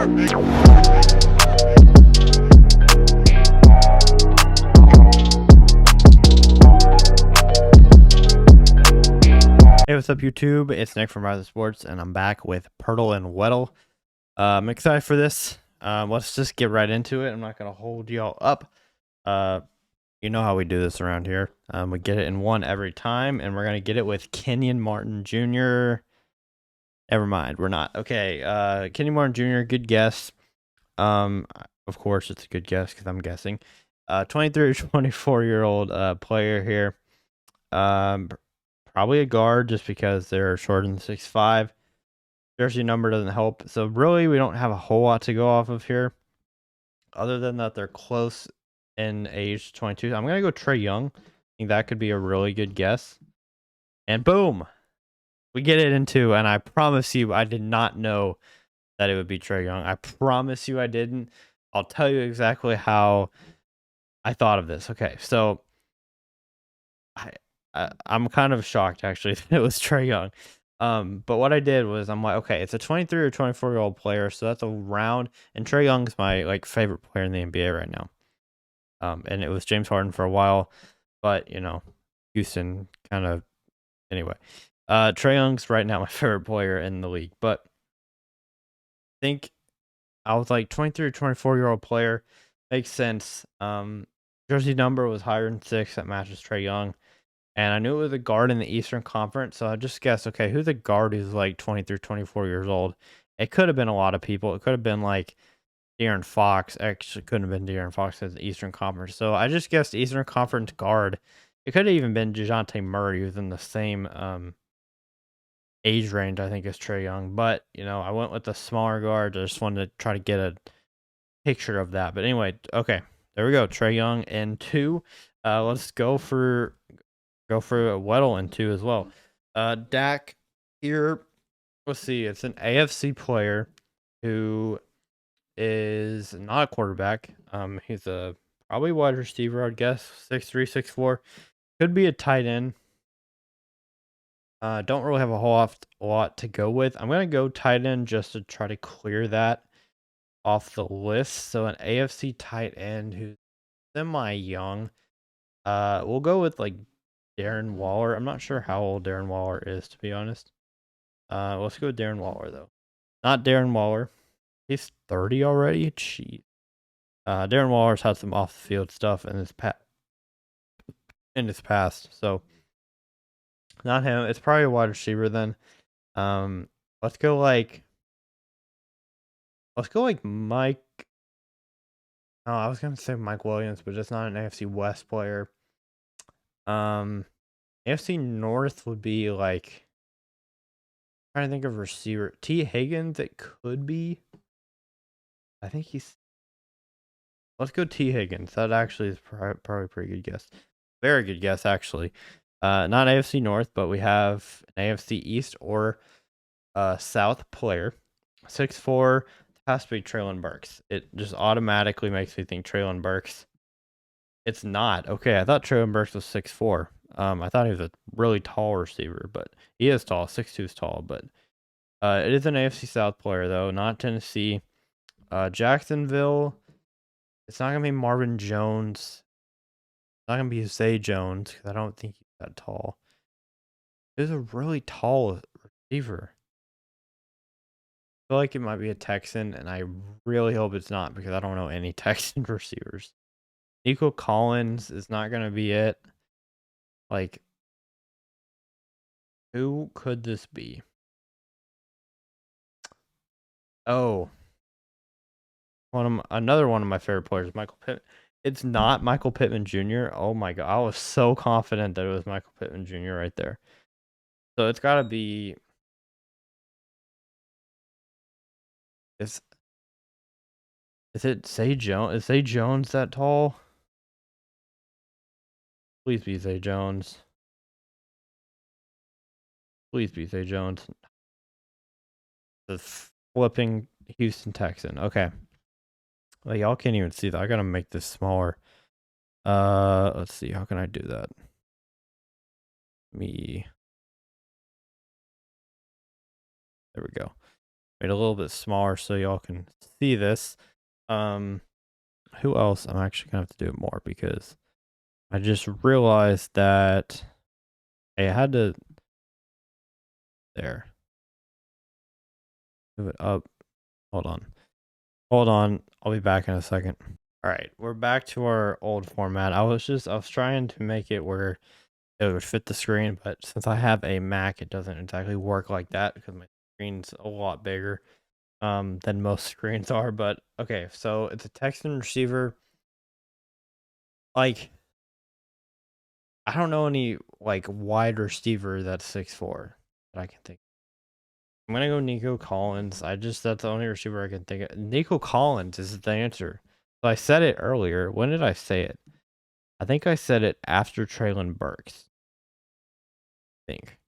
Hey, what's up, YouTube? It's Nick from Weddle Sports, and I'm back with Poeltl and Weddle. I'm excited for this. Let's just get right into it. I'm not gonna hold y'all up. You know how we do this around here. We get it in one every time, and we're gonna get it with Kenyon Martin Jr. Never mind, we're not. Okay, Kenyon Martin Jr. Good guess. Of course, it's a good guess because I'm guessing. 23 or 24-year-old player here. Probably a guard just because they're shorter than 6'5". Jersey number doesn't help. So really, we don't have a whole lot to go off of here. Other than that, they're close in age 22. I'm going to go Trae Young. I think that could be a really good guess. And boom, we get it in two. And I promise you, I did not know that it would be Trae Young. I promise you I didn't. I'll tell you exactly how I thought of this. Okay, so I'm kind of shocked actually that it was Trae Young. But what I did was I'm like, okay, it's a 23 or 24-year-old player, so that's around. And Trae Young's my favorite player in the NBA right now. And it was James Harden for a while, but Houston kind of anyway. Trae Young's right now my favorite player in the league, but I think I was like 23 or 24-year-old player makes sense. Jersey number was higher than 6. That matches Trae Young. And I knew it was a guard in the Eastern Conference, so I just guessed, okay, who's a guard who's like 23, 24 years old? It could have been a lot of people. It could have been like De'Aaron Fox. Actually, couldn't have been De'Aaron Fox as the Eastern Conference. So I just guessed Eastern Conference guard. It could have even been DeJounte Murray, who's in the same age range, I think, as Trae Young. But, I went with the smaller guard. I just wanted to try to get a picture of that. But anyway, okay, there we go. Trae Young in 2. Let's go for a Weddle in 2 as well. Dak here, let's see, it's an AFC player who is not a quarterback. He's a probably wide receiver, I'd guess. 6'3", 6'4". Could be a tight end. Don't really have a whole lot to go with. I'm gonna go tight end just to try to clear that off the list. So an AFC tight end who's semi-young. We'll go with like Darren Waller. I'm not sure how old Darren Waller is, to be honest. Let's go with Darren Waller, though. Not Darren Waller. He's 30 already? Jeez. Darren Waller's had some off-the-field stuff in his past, so not him. It's probably a wide receiver then. Let's go like Mike. Oh, I was gonna say Mike Williams, but it's not an AFC West player. AFC North would be like, I'm trying to think of receiver. T. Higgins, it could be. I think he's. Let's go T. Higgins. That actually is probably a pretty good guess. Very good guess, actually. Not AFC North, but we have an AFC East or South player. 6'4", has to be Treylon Burks. It just automatically makes me think Treylon Burks. It's not. Okay, I thought Treylon Burks was 6'4". I thought he was a really tall receiver, but he is tall. 6'2" is tall, but it is an AFC South player, though, not Tennessee. Jacksonville, it's not going to be Marvin Jones. It's not going to be Zay Jones, because I don't think he's that tall. He's a really tall receiver. I feel like it might be a Texan, and I really hope it's not, because I don't know any Texan receivers. Nico Collins is not going to be it. Like, who could this be? Oh, another one of my favorite players, Michael Pittman. It's not Michael Pittman Jr. Oh my god, I was so confident that it was Michael Pittman Jr. right there. So it's got to be. Is it Zay Jones? Is Zay Jones that tall? Please be Zay Jones. Please be Zay Jones. The flipping Houston Texan. Okay. Well, y'all can't even see that. I gotta make this smaller. Let's see. How can I do that? There we go. Made a little bit smaller so y'all can see this. Um, who else? I'm actually gonna have to do it more because I just realized that I had to there. Move it up. Hold on. Hold on. I'll be back in a second. All right, we're back to our old format. I was trying to make it where it would fit the screen, but since I have a Mac, it doesn't exactly work like that because my screen's a lot bigger than most screens are. But okay, so it's a text and receiver. Like, I don't know any like wide receiver that's 6'4" that I can think. I'm gonna go Nico Collins. That's the only receiver I can think of. Nico Collins is the answer. So I said it earlier. When did I say it? I think I said it after Traylon Burks. I think.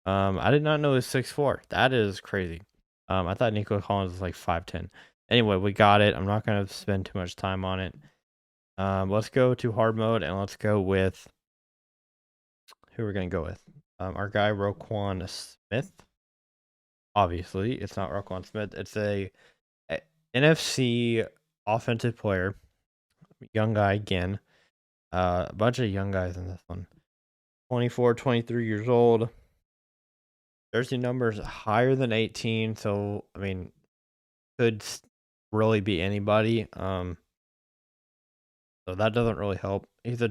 I did not know he was 6'4". That is crazy. I thought Nico Collins was like 5'10". Anyway, we got it. I'm not gonna spend too much time on it. Let's go to hard mode and let's go with who we're gonna go with. Our guy Roquan Smith. Obviously, it's not Roquan Smith. It's a NFC offensive player, young guy again. A bunch of young guys in this one. 24, 23 years old. Jersey numbers higher than 18, so I mean, could really be anybody. So that doesn't really help. He's a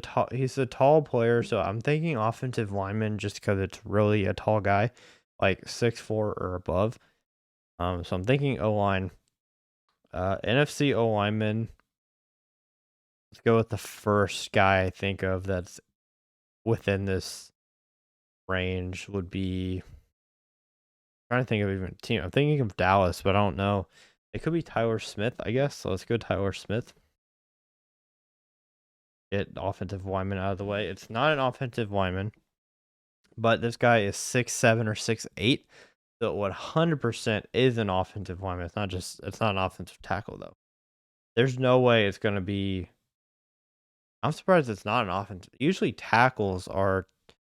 tall player, so I'm thinking offensive lineman just because it's really a tall guy, like 6'4" or above. So I'm thinking O line. NFC O lineman. Let's go with the first guy I think of that's within this range would be. I'm trying to think of even a team. I'm thinking of Dallas, but I don't know. It could be Tyler Smith, I guess. So let's go Tyler Smith. Get offensive lineman out of the way. It's not an offensive lineman, but this guy is 6'7" or 6'8". So 100% is an offensive lineman. It's not an offensive tackle though. There's no way it's gonna be. I'm surprised it's not an offensive. Usually tackles are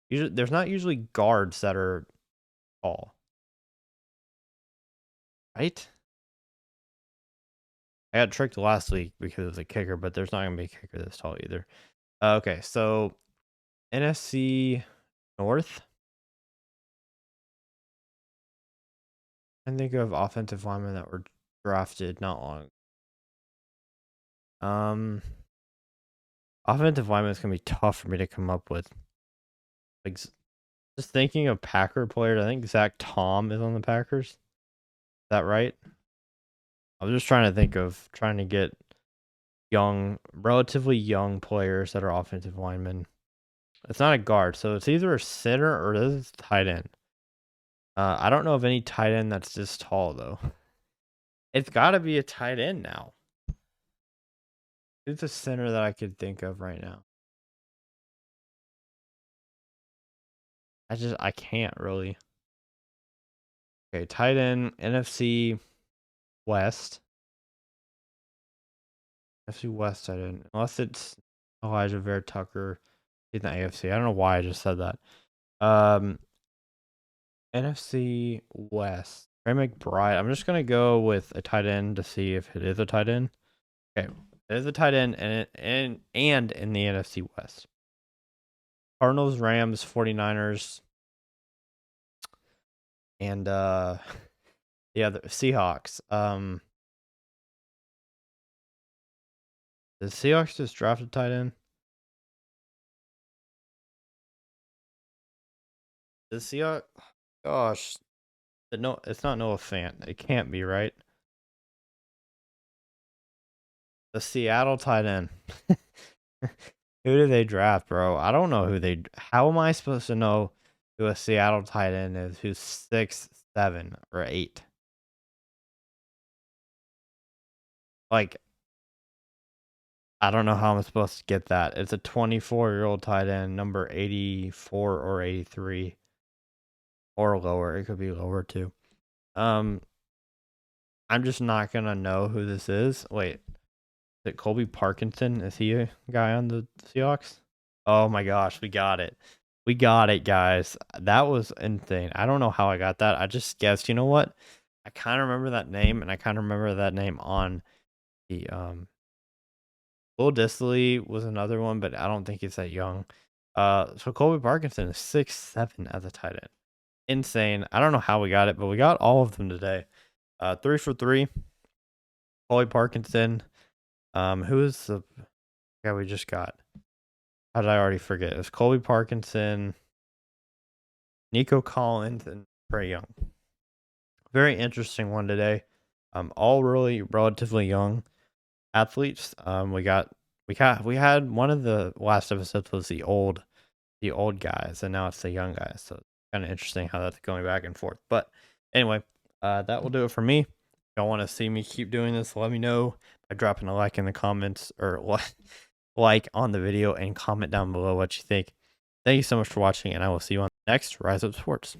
there's not usually guards that are tall. Right? I got tricked last week because it was a kicker, but there's not gonna be a kicker this tall either. Okay, so NFC North. I think of offensive linemen that were drafted not long. Offensive linemen is gonna be tough for me to come up with. Like, just thinking of Packer players, I think Zach Tom is on the Packers. Is that right? I was just trying to get relatively young players that are offensive linemen. It's not a guard, so it's either a center or this is tight end. I don't know of any tight end that's this tall though. It's got to be a tight end now. Who's the center that I could think of right now? I can't really. Okay, tight end, NFC West. NFC West tight end. Unless it's Elijah Vera Tucker in the AFC. I don't know why I just said that. NFC West. Trey McBride. I'm just gonna go with a tight end to see if it is a tight end. Okay, it is a tight end and in the NFC West. Cardinals, Rams, 49ers, and yeah, the Seahawks. The Seahawks just drafted tight end. The Seahawks, gosh, no, it's not Noah Fant. It can't be, right? The Seattle tight end. Who did they draft, bro? I don't know who they. How am I supposed to know who a Seattle tight end is? Who's 6, 7, or 8? Like, I don't know how I'm supposed to get that. It's a 24-year-old tight end, number 84 or 83, or lower. It could be lower too. I'm just not gonna know who this is. Wait, is it Colby Parkinson? Is he a guy on the Seahawks? Oh my gosh, we got it. We got it, guys. That was insane. I don't know how I got that. I just guessed. You know what? I kind of remember that name, and I kind of remember that name on the Will Dissly was another one, but I don't think he's that young. So Colby Parkinson is 6'7" as a tight end. Insane. I don't know how we got it, but we got all of them today. 3 for 3. Colby Parkinson. Who is the guy we just got? How did I already forget? It's Colby Parkinson, Nico Collins, and Trey Young. Very interesting one today. All really relatively young athletes. We had one of the last episodes was the old guys, and now it's the young guys. So it's kind of interesting how that's going back and forth. But anyway, that will do it for me. If y'all want to see me keep doing this, let me know by dropping a like in the comments, or like on the video, and comment down below what you think. Thank you so much for watching, and I will see you on the next Rise Up Sports.